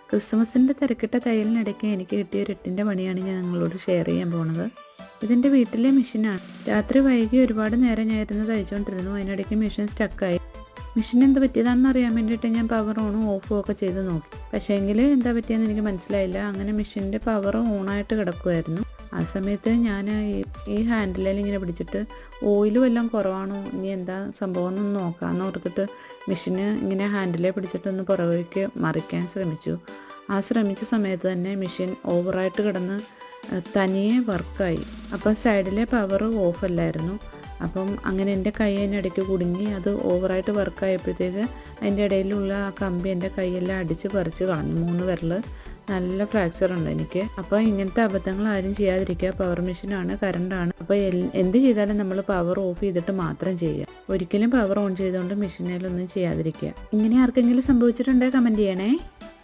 ക്രിസ്മസിൻ്റെ തിരക്കിട്ട തയ്യലിനിടയ്ക്ക് എനിക്ക് കിട്ടിയ ഒരു എട്ടിൻ്റെ പണിയാണ് ഞാൻ നിങ്ങളോട് ഷെയർ ചെയ്യാൻ പോണത്. ഇതെൻ്റെ വീട്ടിലെ മെഷീനാണ്. രാത്രി വൈകി ഒരുപാട് നേരം ഞാൻ ഇരുന്ന് തയ്ച്ചുകൊണ്ടിരുന്നു. അതിനിടയ്ക്ക് മെഷീൻ സ്റ്റക്കായി. മെഷീൻ എന്താ പറ്റിയതാണെന്ന് അറിയാൻ വേണ്ടിയിട്ട് ഞാൻ പവർ ഓണും ഓഫും ഒക്കെ ചെയ്ത് നോക്കി. പക്ഷേങ്കിൽ എന്താ പറ്റിയെന്ന് എനിക്ക് മനസ്സിലായില്ല. അങ്ങനെ മെഷീൻ്റെ പവർ ഓണായിട്ട് കിടക്കുമായിരുന്നു. ആ സമയത്ത് ഞാൻ ഈ ഹാൻഡിലിൽ ഇങ്ങനെ പിടിച്ചിട്ട് ഓയിൽ വല്ലതും കുറവാണോ, ഇനി എന്താ സംഭവം എന്നൊന്ന് നോക്കാമെന്ന് ഓർത്തിട്ട് മെഷീന് ഇങ്ങനെ ഹാൻഡിലെ പിടിച്ചിട്ടൊന്ന് പുറകേക്ക് മറിക്കാൻ ശ്രമിച്ചു. ആ ശ്രമിച്ച സമയത്ത് തന്നെ മെഷീൻ ഓവറായിട്ട് കിടന്ന് തനിയെ വർക്കായി. അപ്പം സൈഡിലെ പവർ ഓഫല്ലായിരുന്നു. അപ്പം അങ്ങനെ എൻ്റെ കൈ അതിനിടയ്ക്ക് കുടുങ്ങി. അത് ഓവറായിട്ട് വർക്കായപ്പോഴത്തേക്ക് അതിൻ്റെ ഇടയിലുള്ള ആ കമ്പി എൻ്റെ കൈയെല്ലാം അടിച്ച് പറിച്ച് കളഞ്ഞു. 3 വിരൽ നല്ല ഫ്രാക്ചർ ഉണ്ട് എനിക്ക്. അപ്പോൾ ഇങ്ങനത്തെ അബദ്ധങ്ങൾ ആരും ചെയ്യാതിരിക്കുക. പവർ മെഷീനാണ്, കറണ്ടാണ്. അപ്പോൾ എന്ത് ചെയ്താലും നമ്മൾ പവർ ഓഫ് ചെയ്തിട്ട് മാത്രം ചെയ്യുക. ഒരിക്കലും പവർ ഓൺ ചെയ്തുകൊണ്ട് മെഷീനിലൊന്നും ചെയ്യാതിരിക്കുക. ഇങ്ങനെ ആർക്കെങ്കിലും സംഭവിച്ചിട്ടുണ്ടെങ്കിൽ കമൻറ്റ് ചെയ്യണേ.